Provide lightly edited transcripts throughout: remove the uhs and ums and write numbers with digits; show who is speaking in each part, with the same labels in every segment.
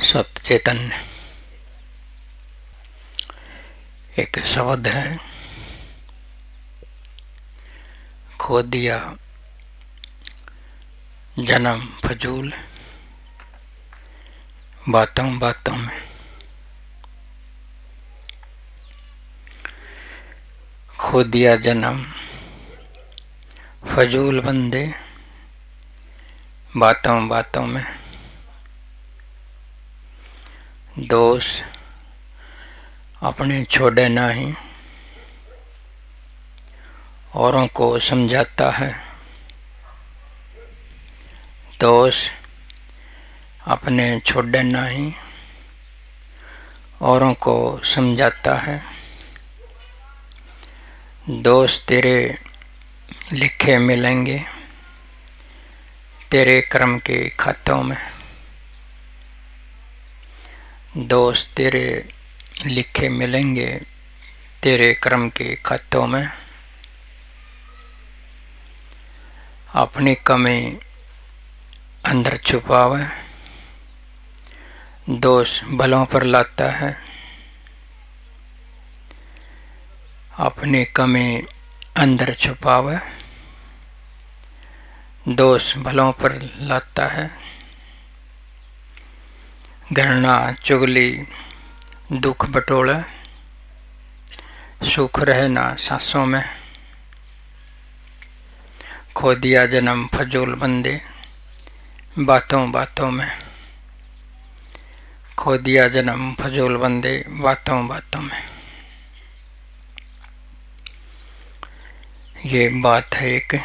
Speaker 1: सत चैतन्य एक शब्द है। खो दिया जन्म फजूल बातों बातों में। खो दिया जन्म फजूल बंदे बातों बातों में। दोष अपने छोड़े नहीं, औरों को समझाता है। दोष अपने छोड़े नहीं, औरों को समझाता है। दोष तेरे लिखे मिलेंगे तेरे कर्म के खातों में। दोष तेरे लिखे मिलेंगे तेरे कर्म के खातों में। अपनी कमी अंदर छुपावे, दोष भलों पर लाता है। अपनी कमी अंदर छुपावे, दोष भलों पर लाता है। घृणा चुगली दुख बटोले, सुख रहे ना सांसों में। खो दिया जन्म फजूल बंदे बातों बातों में। खो दिया जन्म फजूल बंदे बातों बातों में। ये बात है एक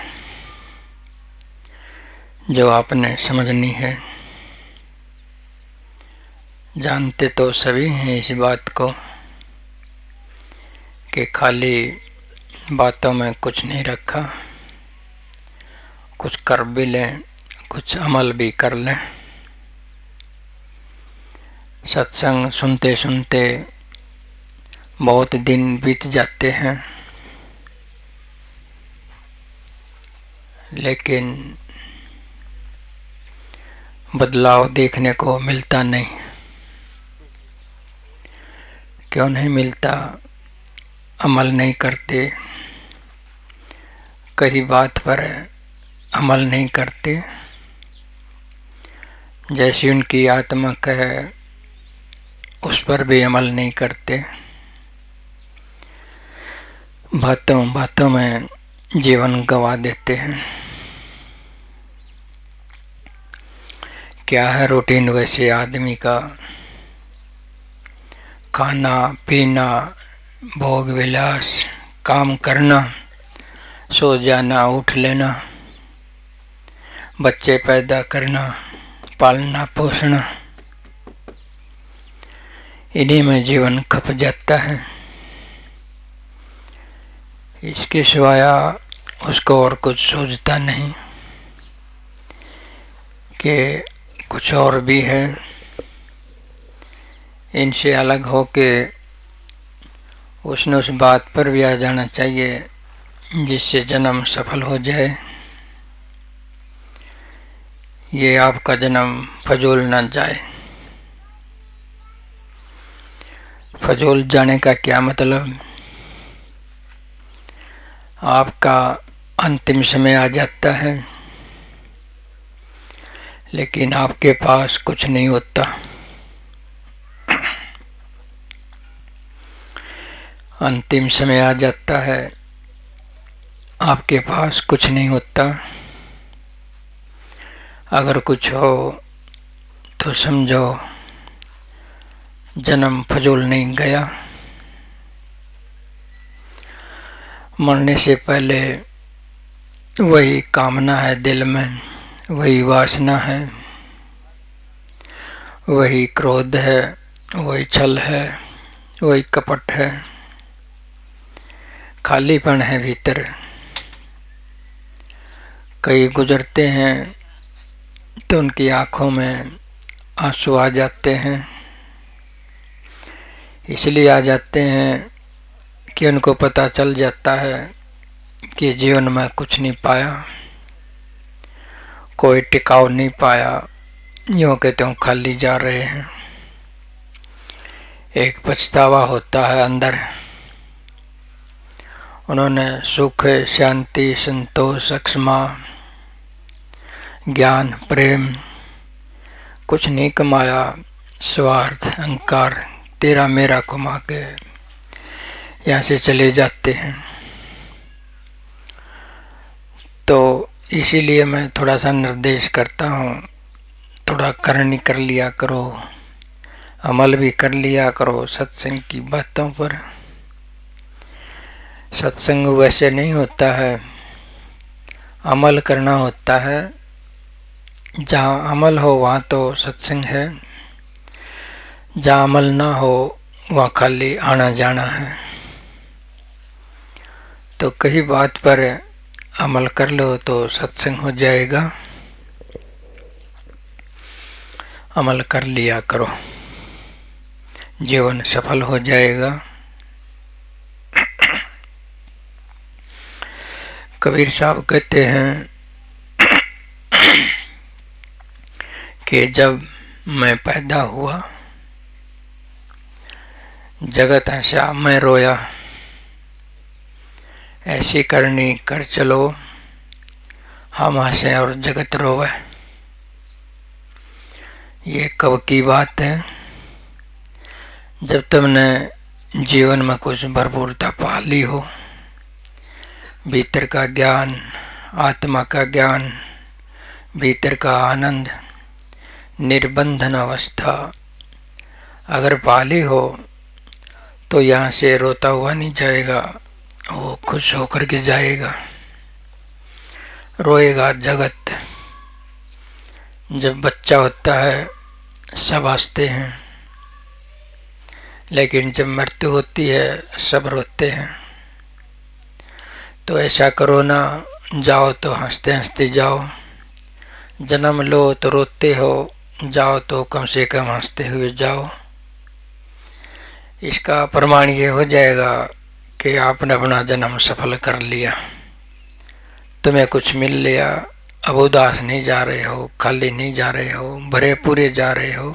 Speaker 1: जो आपने समझनी है। जानते तो सभी हैं इस बात को कि खाली बातों में कुछ नहीं रखा। कुछ कर भी लें, कुछ अमल भी कर लें। सत्संग सुनते सुनते बहुत दिन बीत जाते हैं, लेकिन बदलाव देखने को मिलता नहीं। क्यों नहीं मिलता? अमल नहीं करते, कई बात पर अमल नहीं करते। जैसी उनकी आत्मा कहे उस पर भी अमल नहीं करते। बातों बातों में जीवन गंवा देते हैं। क्या है रूटीन वैसे आदमी का? खाना पीना, भोग विलास, काम करना, सो जाना, उठ लेना, बच्चे पैदा करना, पालना पोसना, इन्हीं में जीवन खप जाता है। इसके सिवाय उसको और कुछ सूझता नहीं कि कुछ और भी है। इनसे अलग होके उसने उस बात पर भी आ जाना चाहिए जिससे जन्म सफल हो जाए। ये आपका जन्म फजूल न जाए। फजूल जाने का क्या मतलब? आपका अंतिम समय आ जाता है, लेकिन आपके पास कुछ नहीं होता। अंतिम समय आ जाता है, आपके पास कुछ नहीं होता। अगर कुछ हो तो समझो जन्म फजूल नहीं गया। मरने से पहले वही कामना है दिल में, वही वासना है, वही क्रोध है, वही छल है, वही कपट है, खालीपन है भीतर। कई गुजरते हैं तो उनकी आंखों में आंसू आ जाते हैं। इसलिए आ जाते हैं कि उनको पता चल जाता है कि जीवन में कुछ नहीं पाया, कोई टिकाव नहीं पाया, यूँ के त्यों खाली जा रहे हैं। एक पछतावा होता है अंदर। उन्होंने सुख, शांति, संतोष, क्षमा, ज्ञान, प्रेम कुछ नहीं कमाया, स्वार्थ, अहंकार, तेरा मेरा कमा के यहाँ से चले जाते हैं। तो इसीलिए मैं थोड़ा सा निर्देश करता हूँ, थोड़ा करनी कर लिया करो, अमल भी कर लिया करो सत्संग की बातों पर। सत्संग वैसे नहीं होता है, अमल करना होता है। जहाँ अमल हो वहाँ तो सत्संग है, जहाँ अमल ना हो वहाँ खाली आना जाना है। तो कई बात पर अमल कर लो तो सत्संग हो जाएगा। अमल कर लिया करो, जीवन सफल हो जाएगा। कबीर साहब कहते हैं कि जब मैं पैदा हुआ जगत हंसा मैं रोया, ऐसी करनी कर चलो हम हंसे और जगत रोवे। ये कब की बात है? जब तुमने जीवन में कुछ भरपूरता पा ली हो, भीतर का ज्ञान, आत्मा का ज्ञान, भीतर का आनंद, निर्बंधन अवस्था अगर पा ली हो तो यहाँ से रोता हुआ नहीं जाएगा, वो खुश होकर के जाएगा। रोएगा जगत। जब बच्चा होता है सब हंसते हैं, लेकिन जब मृत्यु होती है सब रोते हैं। तो ऐसा करो ना, जाओ तो हंसते हंसते जाओ, जन्म लो तो रोते हो, जाओ तो कम से कम हंसते हुए जाओ। इसका प्रमाण ये हो जाएगा कि आपने अपना जन्म सफल कर लिया, तुम्हें कुछ मिल लिया। अब उदास नहीं जा रहे हो, खाली नहीं जा रहे हो, भरे पूरे जा रहे हो,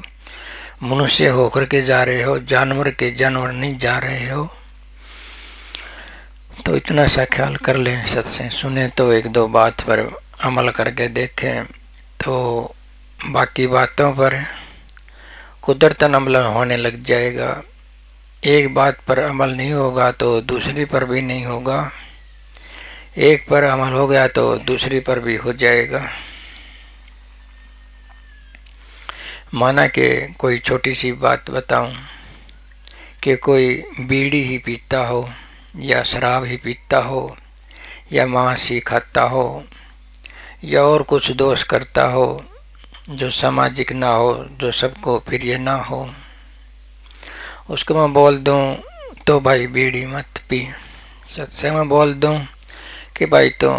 Speaker 1: मनुष्य होकर के जा रहे हो, जानवर के जानवर नहीं जा रहे हो। तो इतना सा ख्याल कर लें, सत्संग सुने तो एक दो बात पर अमल करके देखें, तो बाकी बातों पर कुदरतन अमल होने लग जाएगा। एक बात पर अमल नहीं होगा तो दूसरी पर भी नहीं होगा, एक पर अमल हो गया तो दूसरी पर भी हो जाएगा। माना कि कोई छोटी सी बात बताऊं कि कोई बीड़ी ही पीता हो या शराब ही पीता हो या मांस ही खाता हो या और कुछ दोष करता हो जो सामाजिक ना हो, जो सबको प्रिय ना हो, उसको मैं बोल दूं तो भाई बीड़ी मत पी। सत्संग में बोल दूं कि भाई तो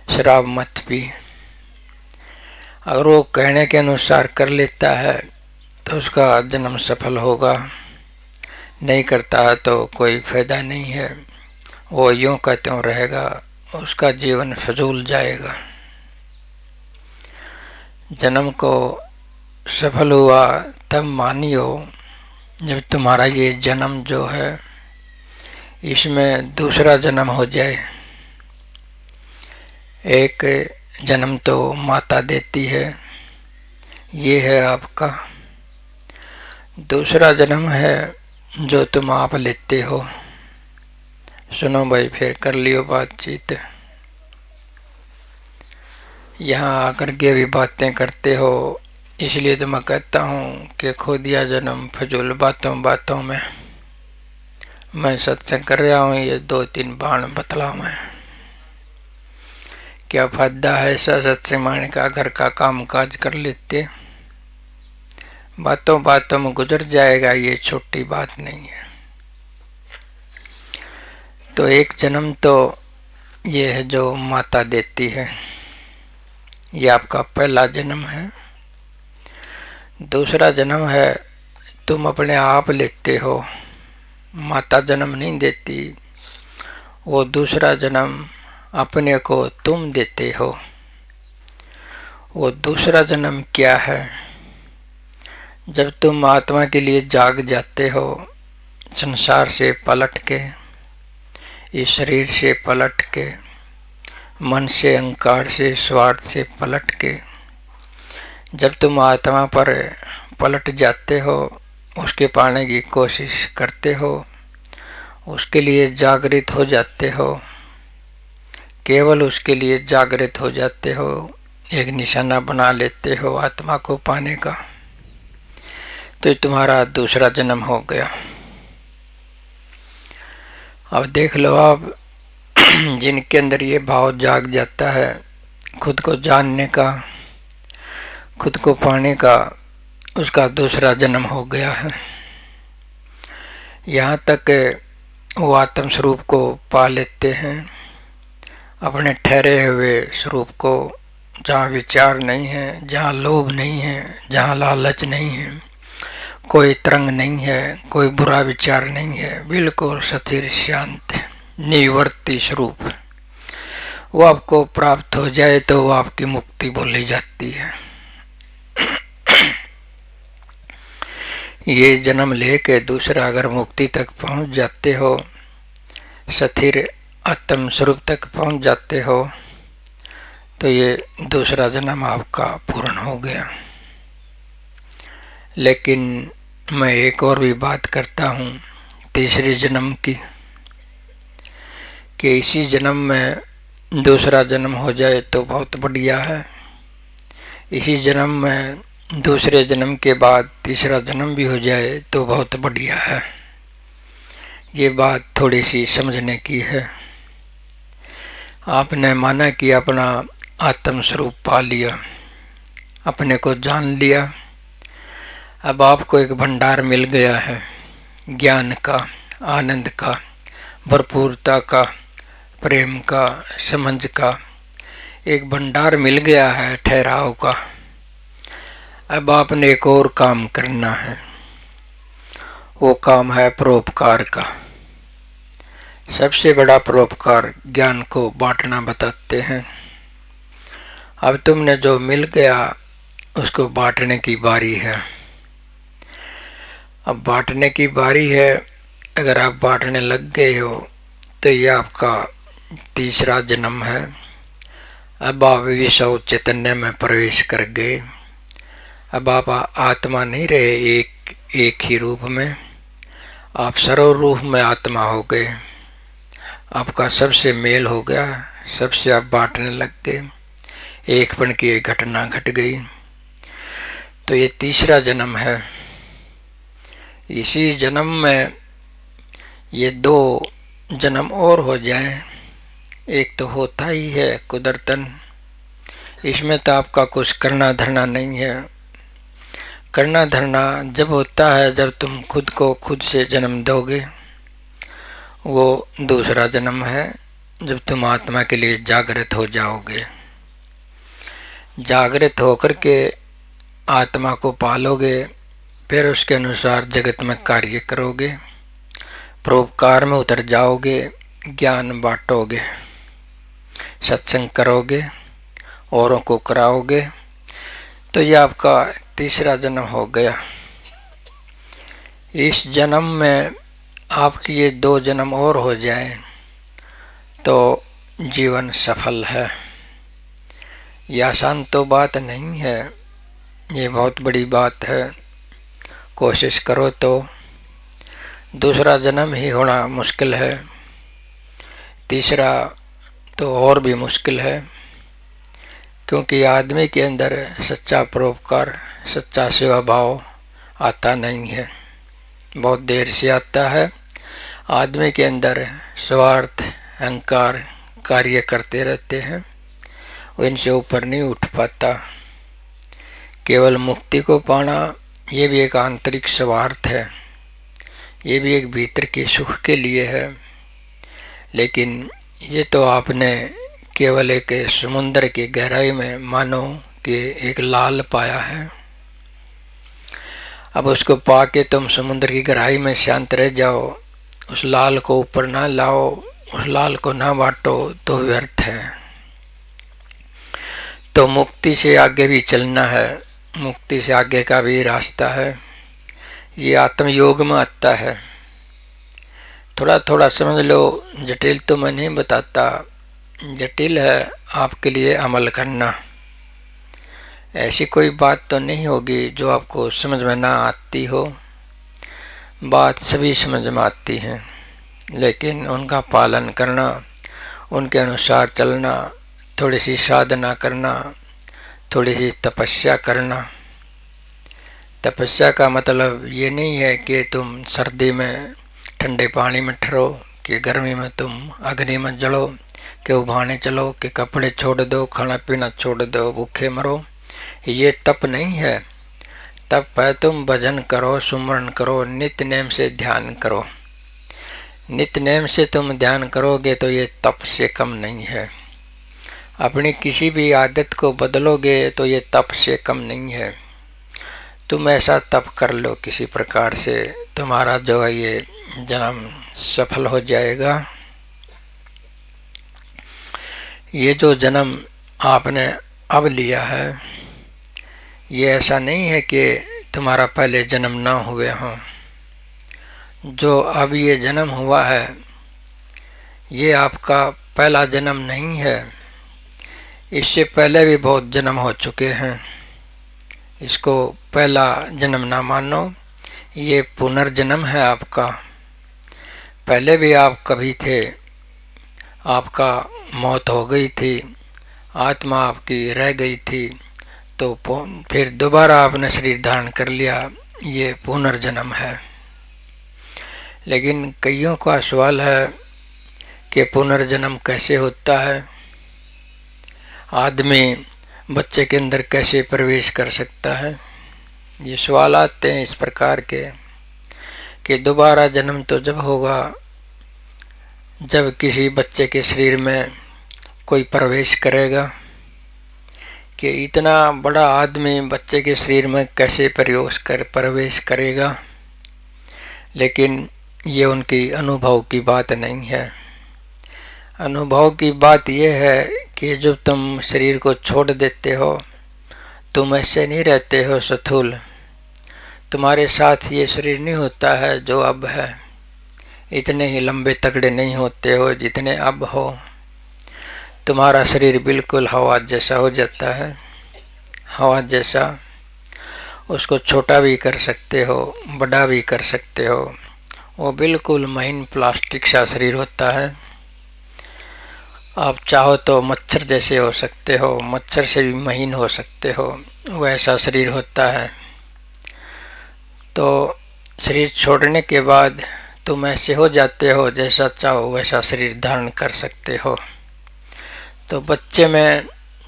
Speaker 1: शराब मत पी, अगर वो कहने के अनुसार कर लेता है तो उसका जन्म सफल होगा, नहीं करता है तो कोई फायदा नहीं है, वो यूं का त्यों रहेगा, उसका जीवन फजूल जाएगा। जन्म को सफल हुआ तब मानियो जब तुम्हारा ये जन्म जो है इसमें दूसरा जन्म हो जाए। एक जन्म तो माता देती है, ये है आपका। दूसरा जन्म है जो तुम आप लेते हो। सुनो भाई, फिर कर लियो बातचीत। यहाँ आकर के भी बातें करते हो, इसलिए तो मैं कहता हूँ कि खो दिया जन्म फजूल बातों बातों में। मैं सत्संग कर रहा हूँ, ये 2-3 बाण बतलाऊं मैं। क्या फायदा है ऐसा सत्संग माने का? घर का काम काज कर लेते, बातों बातों में गुजर जाएगा, ये छोटी बात नहीं है। तो एक जन्म तो ये है जो माता देती है, ये आपका पहला जन्म है। दूसरा जन्म है तुम अपने आप लेते हो, माता जन्म नहीं देती, वो दूसरा जन्म अपने को तुम देते हो। वो दूसरा जन्म क्या है? जब तुम आत्मा के लिए जाग जाते हो, संसार से पलट के, इस शरीर से पलट के, मन से, अहंकार से, स्वार्थ से पलट के, जब तुम आत्मा पर पलट जाते हो, उसके पाने की कोशिश करते हो, उसके लिए जागृत हो जाते हो, केवल उसके लिए जागृत हो जाते हो, एक निशाना बना लेते हो आत्मा को पाने का, तो तुम्हारा दूसरा जन्म हो गया। अब देख लो आप, जिनके अंदर ये भाव जाग जाता है खुद को जानने का, खुद को पाने का, उसका दूसरा जन्म हो गया है। यहाँ तक वो आत्म स्वरूप को पा लेते हैं, अपने ठहरे हुए स्वरूप को, जहाँ विचार नहीं है, जहाँ लोभ नहीं है, जहाँ लालच नहीं है, कोई तरंग नहीं है, कोई बुरा विचार नहीं है, बिल्कुल स्थिर शांत निवर्ती स्वरूप। वो आपको प्राप्त हो जाए तो वो आपकी मुक्ति बोली जाती है। ये जन्म लेके दूसरा अगर मुक्ति तक पहुंच जाते हो, स्थिर आत्म स्वरूप तक पहुंच जाते हो, तो ये दूसरा जन्म आपका पूर्ण हो गया। लेकिन मैं एक और भी बात करता हूँ तीसरे जन्म की, कि इसी जन्म में दूसरा जन्म हो जाए तो बहुत बढ़िया है, इसी जन्म में दूसरे जन्म के बाद तीसरा जन्म भी हो जाए तो बहुत बढ़िया है। ये बात थोड़ी सी समझने की है। आपने माना कि अपना आत्म स्वरूप पा लिया, अपने को जान लिया, अब आपको एक भंडार मिल गया है ज्ञान का, आनंद का, भरपूरता का, प्रेम का, समझ का, एक भंडार मिल गया है ठहराव का। अब आपने एक और काम करना है, वो काम है परोपकार का। सबसे बड़ा परोपकार ज्ञान को बांटना बताते हैं। अब तुमने जो मिल गया उसको बांटने की बारी है। अब बांटने की बारी है, अगर आप बांटने लग गए हो तो ये आपका तीसरा जन्म है। अब आप विश्व चैतन्य में प्रवेश कर गए। अब आप आत्मा नहीं रहे एक ही रूप में, आप सर्व रूप में आत्मा हो गए। आपका सबसे मेल हो गया, सबसे आप बांटने लग गए, एकपन की एक घटना घट गई। तो ये तीसरा जन्म है। इसी जन्म में ये दो जन्म और हो जाएं, एक तो होता ही है कुदरतन, इसमें तो आपका कुछ करना धरना नहीं है। करना धरना जब होता है जब तुम खुद को खुद से जन्म दोगे, वो दूसरा जन्म है जब तुम आत्मा के लिए जागृत हो जाओगे। जागृत होकर के आत्मा को पालोगे, फिर उसके अनुसार जगत में कार्य करोगे, परोपकार में उतर जाओगे, ज्ञान बांटोगे, सत्संग करोगे, औरों को कराओगे, तो ये आपका तीसरा जन्म हो गया। इस जन्म में आपकी ये दो जन्म और हो जाएं तो जीवन सफल है। ये आसान तो बात नहीं है, ये बहुत बड़ी बात है। कोशिश करो तो दूसरा जन्म ही होना मुश्किल है, तीसरा तो और भी मुश्किल है, क्योंकि आदमी के अंदर सच्चा परोपकार, सच्चा सेवा भाव आता नहीं है, बहुत देर से आता है। आदमी के अंदर स्वार्थ, अहंकार कार्य करते रहते हैं, वो इनसे ऊपर नहीं उठ पाता। केवल मुक्ति को पाना ये भी एक आंतरिक स्वार्थ है, ये भी एक भीतर के सुख के लिए है। लेकिन ये तो आपने केवल एक समुद्र की गहराई में मानो कि एक लाल पाया है। अब उसको पाके तुम समुद्र की गहराई में शांत रह जाओ, उस लाल को ऊपर ना लाओ, उस लाल को ना बांटो तो व्यर्थ है। तो मुक्ति से आगे भी चलना है मुक्ति से आगे का भी रास्ता है। ये आत्मयोग में आता है। थोड़ा थोड़ा समझ लो, जटिल तो मैं नहीं बताता, जटिल है आपके लिए अमल करना। ऐसी कोई बात तो नहीं होगी जो आपको समझ में ना आती हो। बात सभी समझ में आती हैं, लेकिन उनका पालन करना, उनके अनुसार चलना, थोड़ी सी साधना करना, थोड़ी सी तपस्या करना। तपस्या का मतलब ये नहीं है कि तुम सर्दी में ठंडे पानी में ठहरो, कि गर्मी में तुम अग्नि में जलो, कि उभाने चलो, कि कपड़े छोड़ दो, खाना पीना छोड़ दो, भूखे मरो। ये तप नहीं है। तप है तुम भजन करो, सुमरन करो, नित्य नेम से ध्यान करो। नित्य नेम से तुम ध्यान करोगे तो ये तप से कम नहीं है। अपनी किसी भी आदत को बदलोगे तो ये तप से कम नहीं है। तुम ऐसा तप कर लो किसी प्रकार से, तुम्हारा जो है ये जन्म सफल हो जाएगा। ये जो जन्म आपने अब लिया है, ये ऐसा नहीं है कि तुम्हारा पहले जन्म ना हुए हों। जो अब ये जन्म हुआ है, ये आपका पहला जन्म नहीं है। इससे पहले भी बहुत जन्म हो चुके हैं। इसको पहला जन्म ना मानो, ये पुनर्जन्म है आपका। पहले भी आप कभी थे, आपका मौत हो गई थी, आत्मा आपकी रह गई थी, तो फिर दोबारा आपने शरीर धारण कर लिया, ये पुनर्जन्म है। लेकिन कईयों का सवाल है कि पुनर्जन्म कैसे होता है, आदमी बच्चे के अंदर कैसे प्रवेश कर सकता है। ये सवाल आते हैं इस प्रकार के कि दोबारा जन्म तो जब होगा जब किसी बच्चे के शरीर में कोई प्रवेश करेगा, कि इतना बड़ा आदमी बच्चे के शरीर में कैसे प्रवेश करेगा। लेकिन ये उनकी अनुभव की बात नहीं है। अनुभव की बात यह है कि जब तुम शरीर को छोड़ देते हो, तुम ऐसे नहीं रहते हो स्थूल। तुम्हारे साथ ये शरीर नहीं होता है जो अब है। इतने ही लंबे तगड़े नहीं होते हो जितने अब हो। तुम्हारा शरीर बिल्कुल हवा जैसा हो जाता है। हवा जैसा, उसको छोटा भी कर सकते हो, बड़ा भी कर सकते हो। वो बिल्कुल महीन प्लास्टिक सा शरीर होता है। आप चाहो तो मच्छर जैसे हो सकते हो, मच्छर से भी महीन हो सकते हो, वैसा शरीर होता है। तो शरीर छोड़ने के बाद तुम ऐसे हो जाते हो, जैसा चाहो वैसा शरीर धारण कर सकते हो। तो बच्चे में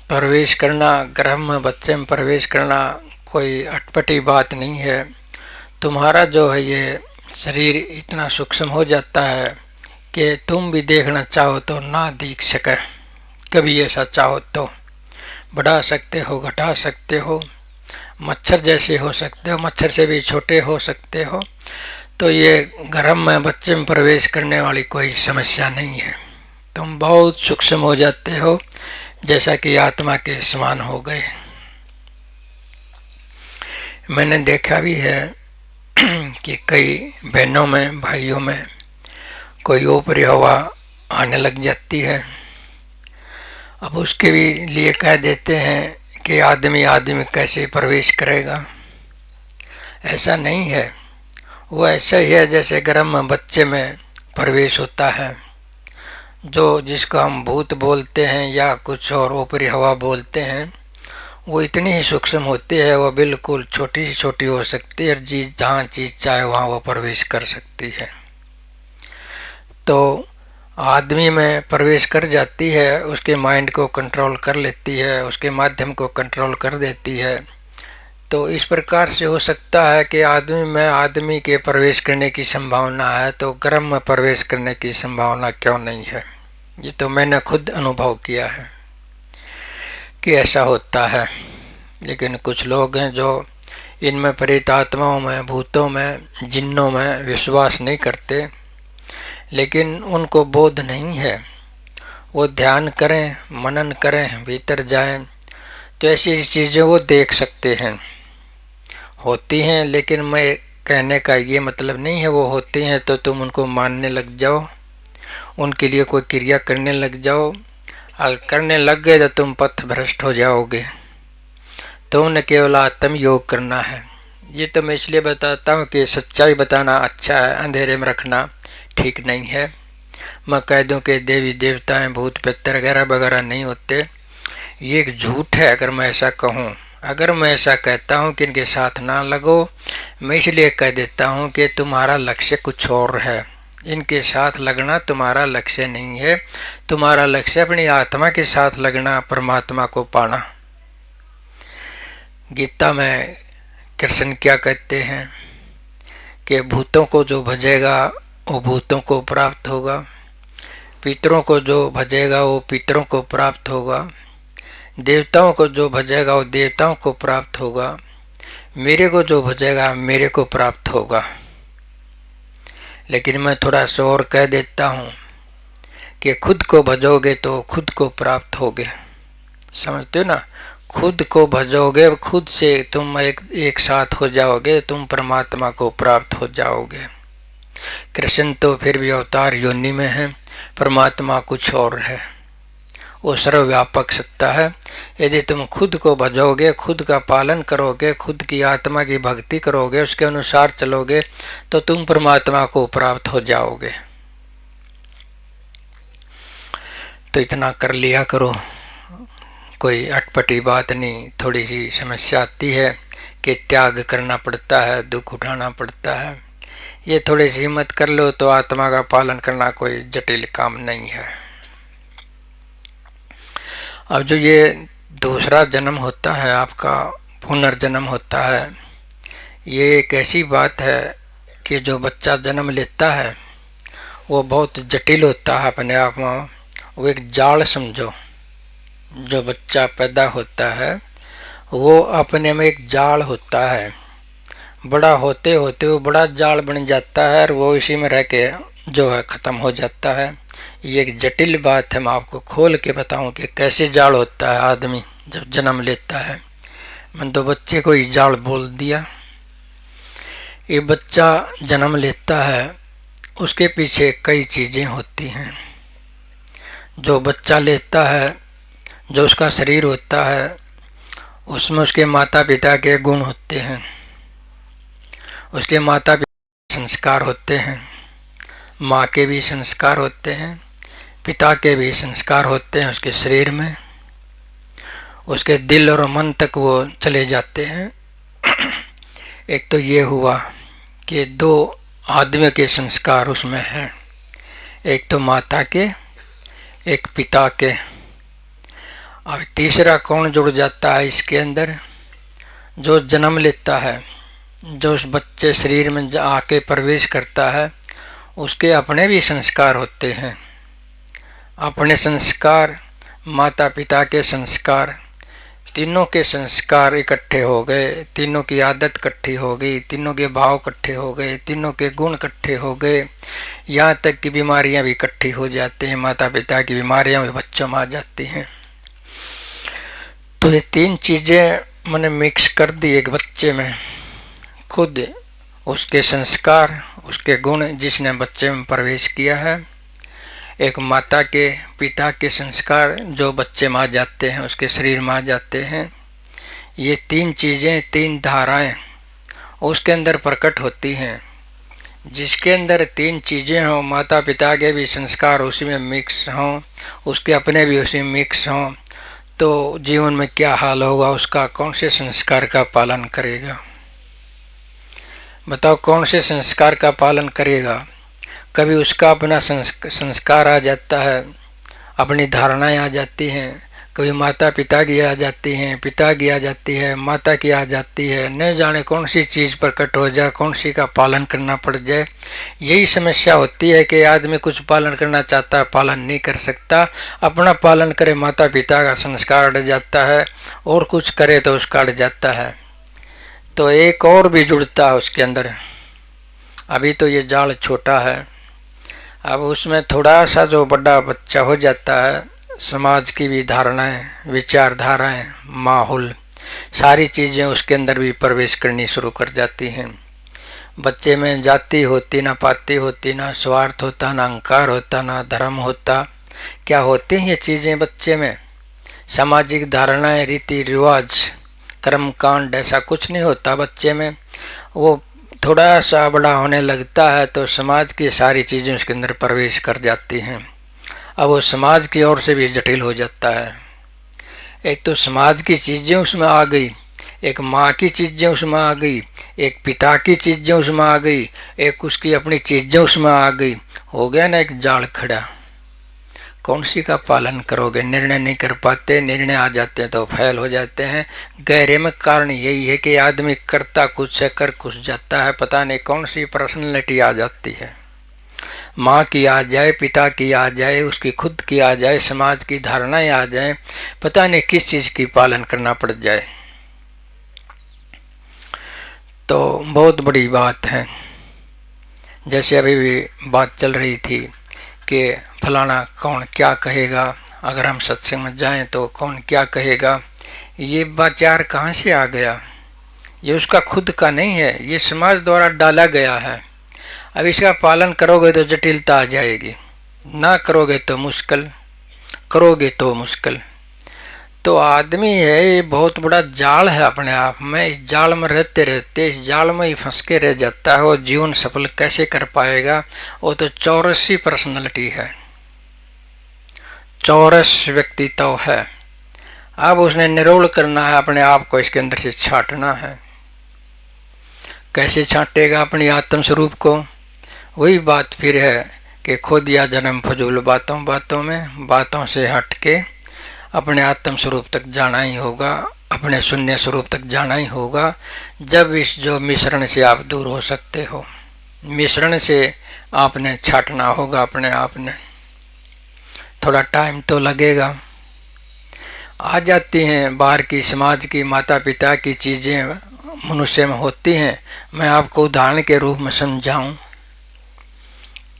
Speaker 1: प्रवेश करना, गर्भ में बच्चे में प्रवेश करना कोई अटपटी बात नहीं है। तुम्हारा जो है ये शरीर इतना सूक्ष्म हो जाता है कि तुम भी देखना चाहो तो ना देख सके। कभी ऐसा चाहो तो बढ़ा सकते हो, घटा सकते हो, मच्छर जैसे हो सकते हो, मच्छर से भी छोटे हो सकते हो। तो ये गर्भ में बच्चे में प्रवेश करने वाली कोई समस्या नहीं है। तुम बहुत सूक्ष्म हो जाते हो, जैसा कि आत्मा के समान हो गए। मैंने देखा भी है कि कई बहनों में, भाइयों में कोई ऊपरी हवा आने लग जाती है। अब उसके भी लिए कह देते हैं कि आदमी कैसे प्रवेश करेगा। ऐसा नहीं है। वो ऐसा ही है जैसे गर्भ में बच्चे में प्रवेश होता है। जो जिसको हम भूत बोलते हैं या कुछ और ऊपरी हवा बोलते हैं, वो इतनी ही सूक्ष्म होती है। वो बिल्कुल छोटी से छोटी हो सकती है, और जहाँ चीज़ चाहे वहाँ वो प्रवेश कर सकती है। तो आदमी में प्रवेश कर जाती है, उसके माइंड को कंट्रोल कर लेती है, उसके माध्यम को कंट्रोल कर देती है। तो इस प्रकार से हो सकता है कि आदमी में आदमी के प्रवेश करने की संभावना है, तो गर्भ में प्रवेश करने की संभावना क्यों नहीं है। ये तो मैंने खुद अनुभव किया है कि ऐसा होता है। लेकिन कुछ लोग हैं जो इनमें प्रेत आत्माओं में, भूतों में, जिन्नों में विश्वास नहीं करते, लेकिन उनको बोध नहीं है। वो ध्यान करें, मनन करें, भीतर जाएं, तो ऐसी चीज़ें वो देख सकते हैं। होती हैं, लेकिन मैं कहने का ये मतलब नहीं है वो होती हैं तो तुम उनको मानने लग जाओ, उनके लिए कोई क्रिया करने लग जाओ। अगर करने लग गए तो तुम पथ भ्रष्ट हो जाओगे। तुमने केवल आत्म योग करना है। ये तो मैं इसलिए बताता हूँ कि सच्चाई बताना अच्छा है, अंधेरे में रखना ठीक नहीं है। मैं कह दूँ कि देवी देवताएं भूत प्रेत वगैरह वगैरह नहीं होते, ये एक झूठ है अगर मैं ऐसा कहूँ। अगर मैं ऐसा कहता हूँ कि इनके साथ ना लगो, मैं इसलिए कह देता हूँ कि तुम्हारा लक्ष्य कुछ और है। इनके साथ लगना तुम्हारा लक्ष्य नहीं है, तुम्हारा लक्ष्य अपनी आत्मा के साथ लगना, परमात्मा को पाना। गीता में कृष्ण क्या कहते हैं कि भूतों को जो भजेगा वो भूतों को प्राप्त होगा, पितरों को जो भजेगा वो पितरों को प्राप्त होगा, देवताओं को जो भजेगा वो देवताओं को प्राप्त होगा, मेरे को जो भजेगा मेरे को प्राप्त होगा। लेकिन मैं थोड़ा सा और कह देता हूँ कि खुद को भजोगे तो खुद को प्राप्त होगे। समझते हो ना? खुद को भजोगे, खुद से तुम एक साथ हो जाओगे, तुम परमात्मा को प्राप्त हो जाओगे। कृष्ण तो फिर भी अवतार योनि में है, परमात्मा कुछ और है, वो सर्वव्यापक सत्ता है। यदि तुम खुद को भजोगे, खुद का पालन करोगे, खुद की आत्मा की भक्ति करोगे, उसके अनुसार चलोगे तो तुम परमात्मा को प्राप्त हो जाओगे। तो इतना कर लिया करो, कोई अटपटी बात नहीं। थोड़ी सी समस्या आती है कि त्याग करना पड़ता है, दुख उठाना पड़ता है, ये थोड़ी सी हिम्मत कर लो तो आत्मा का पालन करना कोई जटिल काम नहीं है। अब जो ये दूसरा जन्म होता है, आपका पुनर्जन्म होता है, ये एक ऐसी बात है कि जो बच्चा जन्म लेता है वो बहुत जटिल होता है अपने आप में। वो एक जाल समझो, जो बच्चा पैदा होता है वो अपने में एक जाल होता है, बड़ा होते होते वो बड़ा जाल बन जाता है और वो इसी में रह के जो है ख़त्म हो जाता है। ये एक जटिल बात है, मैं आपको खोल के बताऊं कि कैसे जाल होता है आदमी जब जन्म लेता है। मैंने तो बच्चे को ही जाल बोल दिया। ये बच्चा जन्म लेता है, उसके पीछे कई चीज़ें होती हैं। जो बच्चा लेता है, जो उसका शरीर होता है, उसमें उसके माता पिता के गुण होते हैं, उसके माता पिता के संस्कार होते हैं, माँ के भी संस्कार होते हैं, पिता के भी संस्कार होते हैं उसके शरीर में, उसके दिल और मन तक वो चले जाते हैं। एक तो ये हुआ कि दो आदमी के संस्कार उसमें हैं, एक तो माता के, एक पिता के। अब तीसरा कौन जुड़ जाता है इसके अंदर? जो जन्म लेता है, जो उस बच्चे शरीर में आके प्रवेश करता है, उसके अपने भी संस्कार होते हैं। अपने संस्कार, माता पिता के संस्कार, तीनों के संस्कार इकट्ठे हो गए, तीनों की आदत इकट्ठी हो गई, तीनों के भाव इकट्ठे हो गए, तीनों के गुण इकट्ठे हो गए, यहाँ तक कि बीमारियाँ भी इकट्ठी हो जाती हैं। माता पिता की बीमारियाँ भी बच्चों में आ जाती हैं। तो ये तीन चीज़ें मैंने मिक्स कर दी एक बच्चे में। खुद उसके संस्कार, उसके गुण जिसने बच्चे में प्रवेश किया है, एक माता के पिता के संस्कार जो बच्चे में आ जाते हैं, उसके शरीर में आ जाते हैं। ये तीन चीज़ें, तीन धाराएं उसके अंदर प्रकट होती हैं। जिसके अंदर तीन चीज़ें हों, माता पिता के भी संस्कार उसी में मिक्स हों, उसके अपने भी उसी में मिक्स हों, तो जीवन में क्या हाल होगा उसका? कौन से संस्कार का पालन करेगा? बताओ, कौन से संस्कार का पालन करेगा? कभी उसका अपना संस्कार आ जाता है, अपनी धारणाएं आ जाती हैं, कभी माता पिता की आ जाती हैं, पिता की आ जाती है, माता की आ जाती है, न जाने कौन सी चीज़ प्रकट हो जाए, कौन सी का पालन करना पड़ जाए। यही समस्या होती है कि आदमी कुछ पालन करना चाहता है, पालन नहीं कर सकता। अपना पालन करे, माता पिता का संस्कार अड़ जाता है, और कुछ करे तो उसका अड़ जाता है। तो एक और भी जुड़ता है उसके अंदर। अभी तो ये जाल छोटा है, अब उसमें थोड़ा सा जो बड़ा बच्चा हो जाता है, समाज की भी धारणाएं, विचारधाराएं, माहौल, सारी चीज़ें उसके अंदर भी प्रवेश करनी शुरू कर जाती हैं। बच्चे में जाति होती ना, पाति होती ना, स्वार्थ होता ना, अहंकार होता ना, धर्म होता। क्या होती हैं ये चीज़ें बच्चे में? सामाजिक धारणाएं, रीति रिवाज, कर्म कांड, ऐसा कुछ नहीं होता बच्चे में। वो थोड़ा सा बड़ा होने लगता है तो समाज की सारी चीज़ें उसके अंदर प्रवेश कर जाती हैं। अब वो समाज की ओर से भी जटिल हो जाता है। एक तो समाज की चीज़ें उसमें आ गई, एक माँ की चीज़ें उसमें आ गई, एक पिता की चीज़ें उसमें आ गई, एक उसकी अपनी चीज़ें उसमें आ गई। हो गया ना एक जाल खड़ा। कौन सी का पालन करोगे? निर्णय नहीं कर पाते, निर्णय आ जाते हैं तो फैल हो जाते हैं। गहरे में कारण यही है कि आदमी करता कुछ है, कर कुछ जाता है, पता नहीं कौन सी पर्सनैलिटी आ जाती है। माँ की आ जाए, पिता की आ जाए, उसकी खुद की आ जाए, समाज की धारणाएं आ जाए, पता नहीं किस चीज़ की पालन करना पड़ जाए। तो बहुत बड़ी बात है। जैसे अभी भी बात चल रही थी कि फलाना कौन क्या कहेगा, अगर हम सत्संग में जाएं तो कौन क्या कहेगा। ये विचार कहाँ से आ गया? ये उसका खुद का नहीं है, ये समाज द्वारा डाला गया है। अब इसका पालन करोगे तो जटिलता आ जाएगी, ना करोगे तो मुश्किल, करोगे तो मुश्किल। तो आदमी है ये बहुत बड़ा जाल है अपने आप में। इस जाल में रहते रहते इस जाल में ही फंस के रह जाता है। वो जीवन सफल कैसे कर पाएगा? वो तो चौरसी पर्सनैलिटी है, चौरस व्यक्तित्व है। अब उसने निरोल करना है अपने आप को, इसके अंदर से छांटना है। कैसे छांटेगा अपनी आत्म स्वरूप को? वही बात फिर है कि खो दिया जन्म फजूल बातों बातों में। बातों से हट के अपने आत्म स्वरूप तक जाना ही होगा, अपने शून्य स्वरूप तक जाना ही होगा। जब इस जो मिश्रण से आप दूर हो सकते हो, मिश्रण से आपने छांटना होगा अपने आप ने। थोड़ा टाइम तो लगेगा। आ जाती हैं बाहर की, समाज की, माता पिता की चीज़ें मनुष्य में होती हैं। मैं आपको उदाहरण के रूप में समझाऊं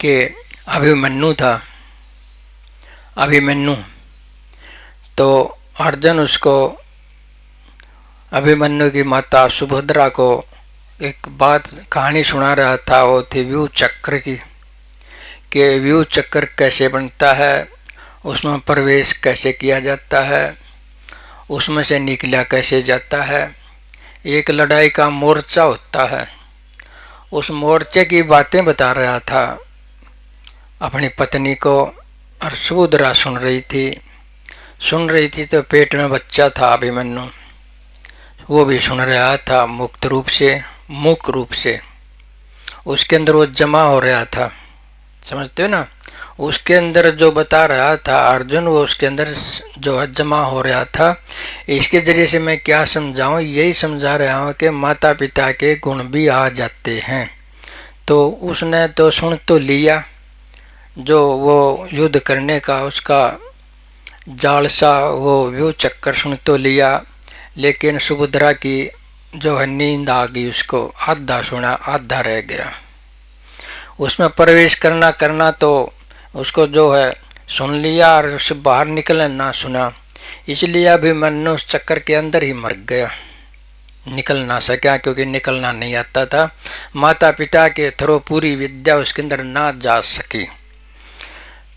Speaker 1: कि अभिमन्यु था। अभिमन्यु तो अर्जुन उसको, अभिमन्यु की माता सुभद्रा को एक बात कहानी सुना रहा था। वो थी व्यूह चक्र की, कि व्यूह चक्र कैसे बनता है, उसमें प्रवेश कैसे किया जाता है, उसमें से निकला कैसे जाता है। एक लड़ाई का मोर्चा होता है, उस मोर्चे की बातें बता रहा था अपनी पत्नी को। और सुभद्रा सुन रही थी तो पेट में बच्चा था अभिमन्यु, वो भी सुन रहा था मुक्त रूप से, मूक रूप से। उसके अंदर वो जमा हो रहा था, समझते हो ना? उसके अंदर जो बता रहा था अर्जुन, वो उसके अंदर जो है जमा हो रहा था। इसके जरिए से मैं क्या समझाऊं? यही समझा रहा हूं कि माता पिता के गुण भी आ जाते हैं। तो उसने तो सुन तो लिया, जो वो युद्ध करने का उसका जाल सा, वो व्यू चक्कर सुन तो लिया, लेकिन सुभद्रा की जो है नींद आ गई, उसको आधा सुना आधा रह गया। उसमें प्रवेश करना तो उसको जो है सुन लिया और उससे बाहर निकलना ना सुना, इसलिए अभिमन्यु उस चक्कर के अंदर ही मर गया, निकल ना सका, क्योंकि निकलना नहीं आता था। माता पिता के थ्रू पूरी विद्या उसके अंदर ना जा सकी।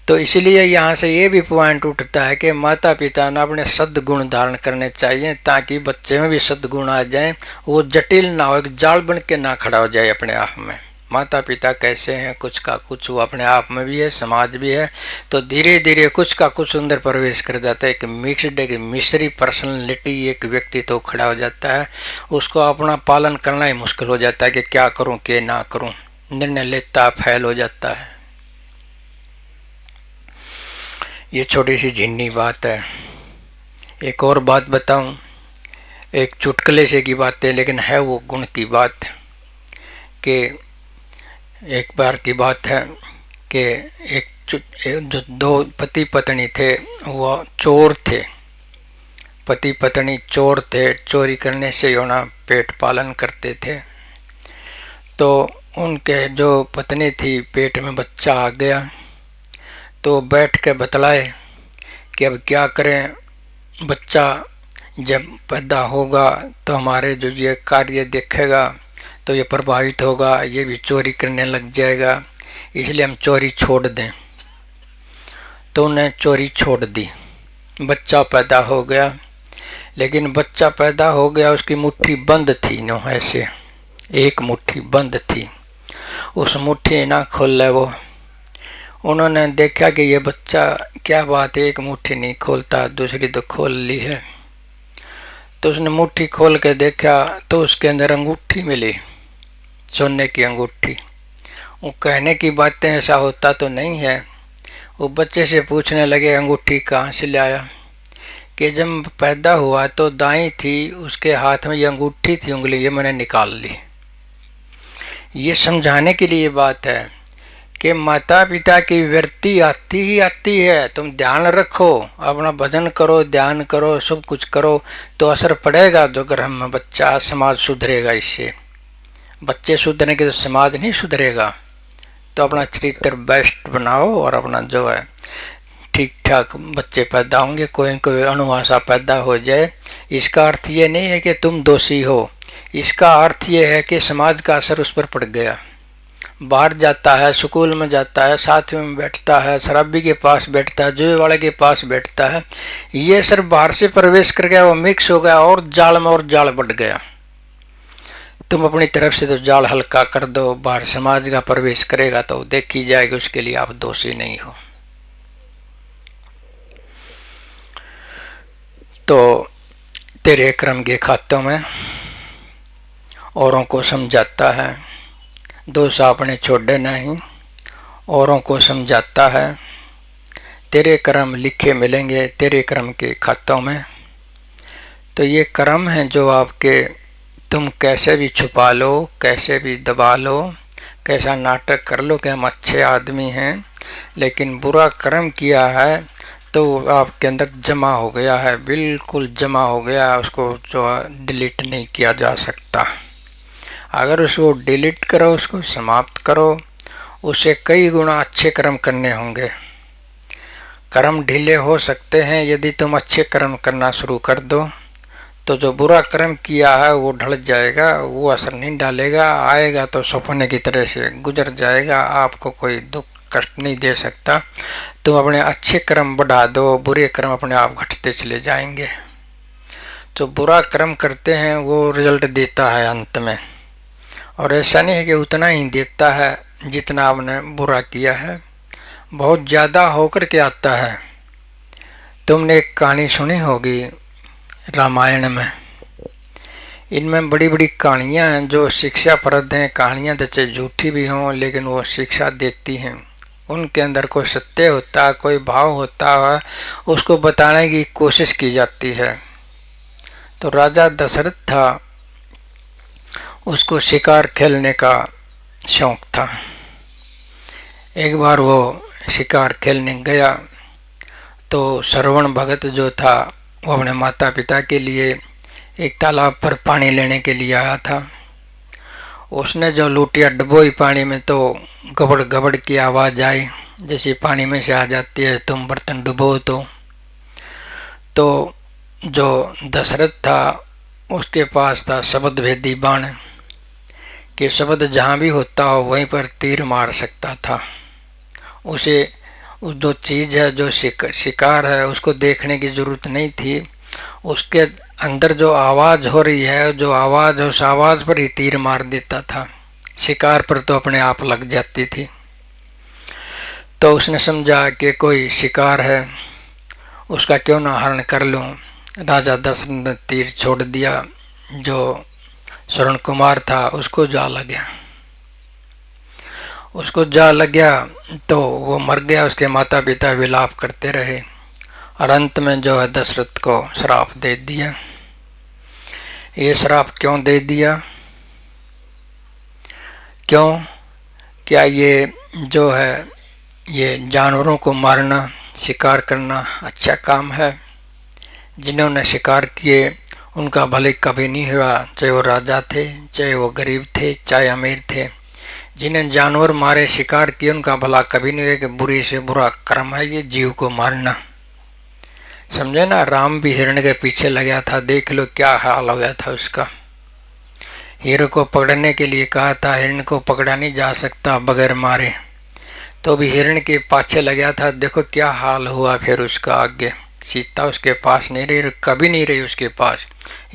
Speaker 1: तो इसलिए यहाँ से ये भी पॉइंट उठता है कि माता पिता ने अपने सद्गुण धारण करने चाहिए, ताकि बच्चे में भी सद्गुण आ जाए, वो जटिल ना हो, एक जाल बन के ना खड़ा हो जाए अपने आप में। माता पिता कैसे हैं, कुछ का कुछ वो अपने आप में भी है, समाज भी है। तो धीरे धीरे कुछ का कुछ अंदर प्रवेश कर जाता है। एक मिक्सड, एक मिश्री पर्सनैलिटी, एक व्यक्ति तो खड़ा हो जाता है। उसको अपना पालन करना ही मुश्किल हो जाता है कि क्या करूं क्या ना करूं, निर्णय लेता फैल हो जाता है। ये छोटी सी झिन्नी बात है। एक और बात बताऊं, एक चुटकुले से की बात है, लेकिन है वो गुण की बात। कि एक बार की बात है कि एक जो दो पति पत्नी थे, वो चोर थे। पति पत्नी चोर थे, चोरी करने से होना पेट पालन करते थे। तो उनके जो पत्नी थी, पेट में बच्चा आ गया, तो बैठ के बतलाए कि अब क्या करें, बच्चा जब पैदा होगा तो हमारे जो ये कार्य देखेगा तो ये प्रभावित होगा, ये भी चोरी करने लग जाएगा, इसलिए हम चोरी छोड़ दें। तो उन्हें चोरी छोड़ दी। बच्चा पैदा हो गया, लेकिन बच्चा पैदा हो गया उसकी मुट्ठी बंद थी, नो ऐसे एक मुट्ठी बंद थी, उस मुट्ठी ना खोले वो। उन्होंने देखा कि ये बच्चा क्या बात है, एक मुट्ठी नहीं खोलता, दूसरी तो खोल ली है। तो उसने मुट्ठी खोल के देखा तो उसके अंदर अंगूठी मिली, सोने की अंगूठी। वो कहने की बातें ऐसा होता तो नहीं है। वो बच्चे से पूछने लगे अंगूठी कहाँ से लाया, कि जब पैदा हुआ तो दाई थी, उसके हाथ में ये अंगूठी थी, उंगली ये मैंने निकाल ली। ये समझाने के लिए बात है कि माता पिता की वृत्ति आती ही आती है। तुम ध्यान रखो, अपना भजन करो, ध्यान करो, सब कुछ करो तो असर पड़ेगा। जो घर में बच्चा, समाज सुधरेगा इससे। बच्चे सुधरेंगे तो समाज नहीं सुधरेगा। तो अपना चरित्र बेस्ट बनाओ और अपना जो है ठीक ठाक बच्चे पैदा होंगे। कोई कोई अनुवांशा पैदा हो जाए, इसका अर्थ ये नहीं है कि तुम दोषी हो, इसका अर्थ ये है कि समाज का असर उस पर पड़ गया। बाहर जाता है, स्कूल में जाता है, साथ में बैठता है, शराबी के पास बैठता है, जुए वाले के पास बैठता है, ये सर बाहर से प्रवेश कर गया, वो मिक्स हो गया और जाल में और जाल बढ़ गया। तुम अपनी तरफ से तो जाल हल्का कर दो, बाहर समाज का प्रवेश करेगा तो देखी जाएगी, उसके लिए आप दोषी नहीं हो। तो तेरे क्रम के खातों में औरों को समझाता है, दोष आपने छोड़े नहीं, औरों को समझाता है। तेरे कर्म लिखे मिलेंगे तेरे कर्म के खातों में। तो ये कर्म हैं जो आपके, तुम कैसे भी छुपा लो, कैसे भी दबा लो, कैसा नाटक कर लो कि हम अच्छे आदमी हैं, लेकिन बुरा कर्म किया है तो आपके अंदर जमा हो गया है, बिल्कुल जमा हो गया है, उसको जो डिलीट नहीं किया जा सकता। अगर उसको डिलीट करो, उसको समाप्त करो, उससे कई गुना अच्छे कर्म करने होंगे। कर्म ढीले हो सकते हैं, यदि तुम अच्छे कर्म करना शुरू कर दो तो जो बुरा कर्म किया है वो ढल जाएगा, वो असर नहीं डालेगा, आएगा तो सपने की तरह से गुजर जाएगा, आपको कोई दुख कष्ट नहीं दे सकता। तुम अपने अच्छे कर्म बढ़ा दो, बुरे कर्म अपने आप घटते चले जाएंगे। जो बुरा कर्म करते हैं वो रिजल्ट देता है अंत में, और ऐसा नहीं है कि उतना ही देता है जितना आपने बुरा किया है, बहुत ज़्यादा होकर के आता है। तुमने एक कहानी सुनी होगी रामायण में, इनमें बड़ी बड़ी कहानियाँ हैं जो शिक्षाप्रद हैं। कहानियाँ तो चाहे झूठी भी हों लेकिन वो शिक्षा देती हैं, उनके अंदर कोई सत्य होता है, कोई भाव होता है, उसको बताने की कोशिश की जाती है। तो राजा दशरथ था, उसको शिकार खेलने का शौक था। एक बार वो शिकार खेलने गया तो श्रवण भगत जो था वो अपने माता पिता के लिए एक तालाब पर पानी लेने के लिए आया था। उसने जो लूटिया डुबोई पानी में तो गबड़ गबड़ की आवाज़ आई, जैसे पानी में से आ जाती है तुम बर्तन डुबो। तो जो दशरथ था उसके पास था शब्द भेदी बाण, कि शब्द जहाँ भी होता हो वहीं पर तीर मार सकता था। उसे उस जो चीज़ है, जो शिकार है, उसको देखने की ज़रूरत नहीं थी, उसके अंदर जो आवाज़ हो रही है, जो आवाज़ है, उस आवाज़ पर ही तीर मार देता था। शिकार पर तो अपने आप लग जाती थी। तो उसने समझा कि कोई शिकार है, उसका क्यों ना हरण कर लूँ। राजा दशरथ ने तीर छोड़ दिया, जो श्रवण कुमार था उसको जा लगा, उसको जा लगा तो वो मर गया। उसके माता पिता विलाप करते रहे और अंत में जो है दशरथ को श्राप दे दिया। ये श्राप क्यों दे दिया? क्यों? क्या ये जो है ये जानवरों को मारना, शिकार करना अच्छा काम है? जिन्होंने शिकार किए उनका भले कभी नहीं हुआ, चाहे वो राजा थे, चाहे वो गरीब थे, चाहे अमीर थे। जिन्हें जानवर मारे, शिकार किए, उनका भला कभी नहीं हुआ कि बुरी से बुरा कर्म है ये जीव को मारना। समझे ना, राम भी हिरण के पीछे लगा था, देख लो क्या हाल हो गया था उसका। हिरण को पकड़ने के लिए कहा था, हिरण को पकड़ा नहीं जा सकता बगैर मारे, तो भी हिरण के पाछे लगा था, देखो क्या हाल हुआ फिर उसका आगे। सीता उसके पास नहीं रही, कभी नहीं रही उसके पास।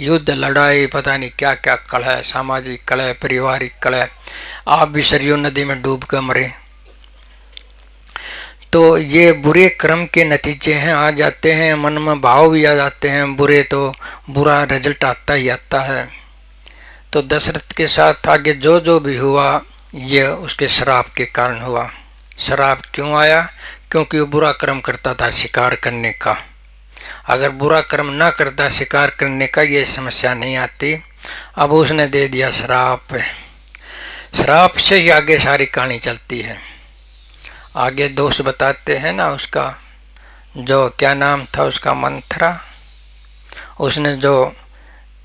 Speaker 1: युद्ध लड़ाई पता नहीं क्या क्या कलह, सामाजिक कलह, पारिवारिक कलह, आप भी सरयू नदी में डूब कर मरे। तो ये बुरे कर्म के नतीजे हैं, आ जाते हैं, मन में भाव भी आ जाते हैं बुरे, तो बुरा रिजल्ट आता ही आता है। तो दशरथ के साथ आगे जो जो भी हुआ ये उसके श्राप के कारण हुआ। श्राप क्यों आया? क्योंकि वो बुरा कर्म करता था शिकार करने का। अगर बुरा कर्म ना करता शिकार करने का, ये समस्या नहीं आती। अब उसने दे दिया श्राप। श्राप से ही आगे सारी कहानी चलती है। आगे दोष बताते हैं ना उसका, जो क्या नाम था उसका, मंथरा, उसने जो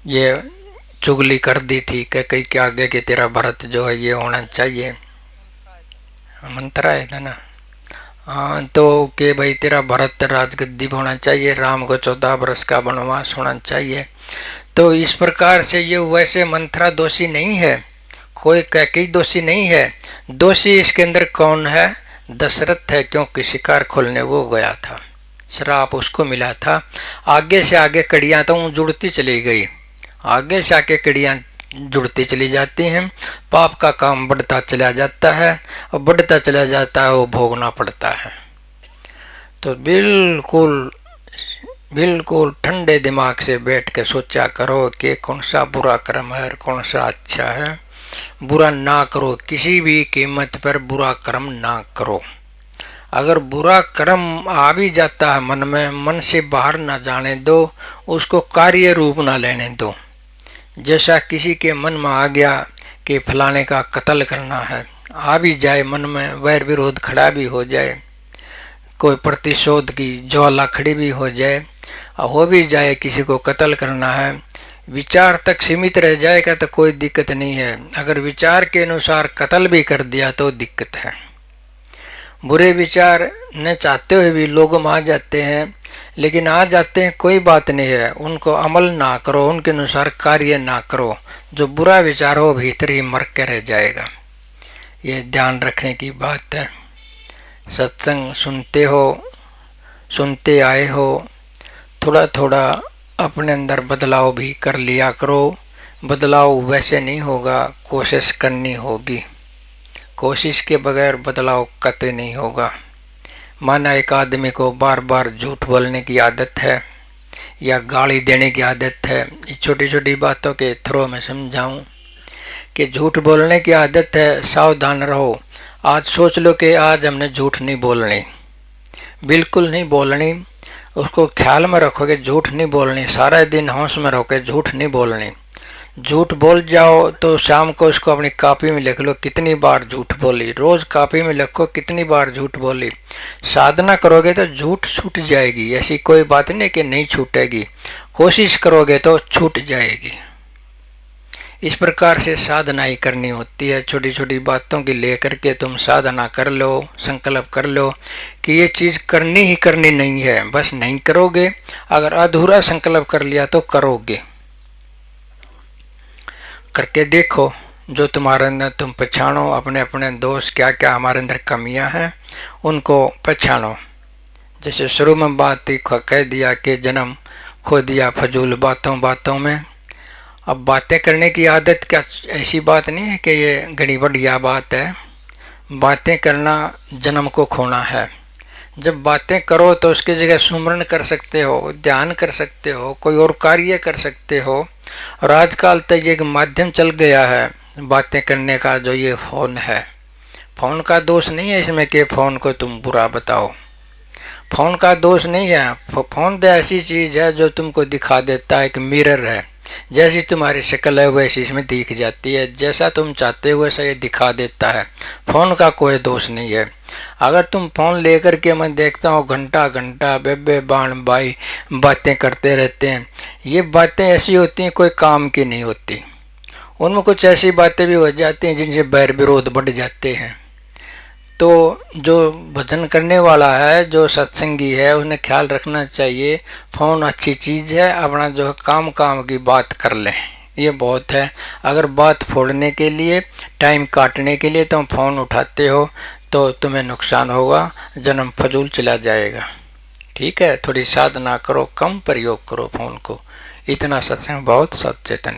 Speaker 1: ये चुगली कर दी थी कई के आगे कि तेरा भरत जो है ये होना चाहिए, मंथरा है ना। हाँ, तो कि भाई तेरा भरत राजगद्दी होना चाहिए, राम को 14 वर्ष का वनवास होना चाहिए। तो इस प्रकार से ये वैसे मंथरा दोषी नहीं है, कोई कैकेयी दोषी नहीं है। दोषी इसके अंदर कौन है? दशरथ है, क्योंकि शिकार खोलने वो गया था, श्राप उसको मिला था। आगे से आगे कड़ियां तो जुड़ती चली गई, आगे से आगे कड़ियां जुड़ती चली जाती हैं, पाप का काम बढ़ता चला जाता है, और बढ़ता चला जाता है, वो भोगना पड़ता है। तो बिल्कुल बिल्कुल ठंडे दिमाग से बैठ के सोचा करो कि कौन सा बुरा कर्म है और कौन सा अच्छा है। बुरा ना करो, किसी भी कीमत पर बुरा कर्म ना करो। अगर बुरा कर्म आ भी जाता है मन में, मन से बाहर ना जाने दो, उसको कार्य रूप ना लेने दो। जैसा किसी के मन में आ गया कि फलाने का कत्ल करना है, आ भी जाए मन में, वैर विरोध खड़ा भी हो जाए, कोई प्रतिशोध की ज्वाला खड़ी भी हो जाए, हो भी जाए किसी को कत्ल करना है, विचार तक सीमित रह जाएगा तो कोई दिक्कत नहीं है। अगर विचार के अनुसार कत्ल भी कर दिया तो दिक्कत है। बुरे विचार न चाहते हुए भी लोग आ जाते हैं, लेकिन आ जाते हैं कोई बात नहीं है, उनको अमल ना करो, उनके अनुसार कार्य ना करो। जो बुरा विचार हो भीतर ही मर के रह जाएगा। ये ध्यान रखने की बात है। सत्संग सुनते हो, सुनते आए हो, थोड़ा थोड़ा अपने अंदर बदलाव भी कर लिया करो। बदलाव वैसे नहीं होगा, कोशिश करनी होगी। कोशिश के बगैर बदलाव कतई नहीं होगा। माना एक आदमी को बार बार झूठ बोलने की आदत है या गाली देने की आदत है, ये छोटी छोटी बातों के थ्रू में समझाऊं कि झूठ बोलने की आदत है, सावधान रहो। आज सोच लो कि आज हमने झूठ नहीं बोलनी, बिल्कुल नहीं बोलनी, उसको ख्याल में रखोगे, झूठ नहीं बोलनी, सारा दिन होश में रहोगे, झूठ नहीं बोलनी। झूठ बोल जाओ तो शाम को उसको अपनी कॉपी में लिख लो कितनी बार झूठ बोली, रोज कॉपी में लिखो कितनी बार झूठ बोली। साधना करोगे तो झूठ छूट जाएगी, ऐसी कोई बात नहीं कि नहीं छूटेगी, कोशिश करोगे तो छूट जाएगी। इस प्रकार से साधना ही करनी होती है। छोटी छोटी बातों की लेकर के तुम साधना कर लो, संकल्प कर लो कि ये चीज करनी ही करनी नहीं है, बस नहीं करोगे। अगर अधूरा संकल्प कर लिया तो करोगे। करके देखो, जो तुम्हारे अंदर तुम पहचानो अपने अपने दोष, क्या क्या हमारे अंदर कमियां हैं उनको पहचानो। जैसे शुरू में बात कह दिया कि जन्म खो दिया फजूल बातों बातों में। अब बातें करने की आदत क्या ऐसी बात नहीं है कि ये घड़ी बढ़िया बात है। बातें करना जन्म को खोना है। जब बातें करो तो उसकी जगह सुमरन कर सकते हो, ध्यान कर सकते हो, कोई और कार्य कर सकते हो। और आजकल तो ये एक माध्यम चल गया है बातें करने का, जो ये फ़ोन है। फ़ोन का दोष नहीं है इसमें कि फ़ोन को तुम बुरा बताओ, फ़ोन का दोष नहीं है। फ़ोन तो ऐसी चीज़ है जो तुमको दिखा देता है, एक मिरर है। जैसी तुम्हारी शक्ल है वैसी इसमें दिख जाती है, जैसा तुम चाहते हो वैसा ये दिखा देता है। फ़ोन का कोई दोष नहीं है। अगर तुम फ़ोन लेकर के मैं देखता हूँ घंटा घंटा बेबे बाण बाई बातें करते रहते हैं, ये बातें ऐसी होती हैं कोई काम की नहीं होती। उनमें कुछ ऐसी बातें भी हो जाती हैं जिनसे बैर विरोध बढ़ जाते हैं। तो जो भजन करने वाला है, जो सत्संगी है, उन्हें ख्याल रखना चाहिए फ़ोन अच्छी चीज़ है, अपना जो है काम की बात कर लें, ये बहुत है। अगर बात फोड़ने के लिए, टाइम काटने के लिए तुम फ़ोन उठाते हो तो तुम्हें नुकसान होगा, जन्म फजूल चला जाएगा। ठीक है, थोड़ी साधना करो, कम प्रयोग करो फ़ोन को। इतना सत्संग बहुत सचेतन।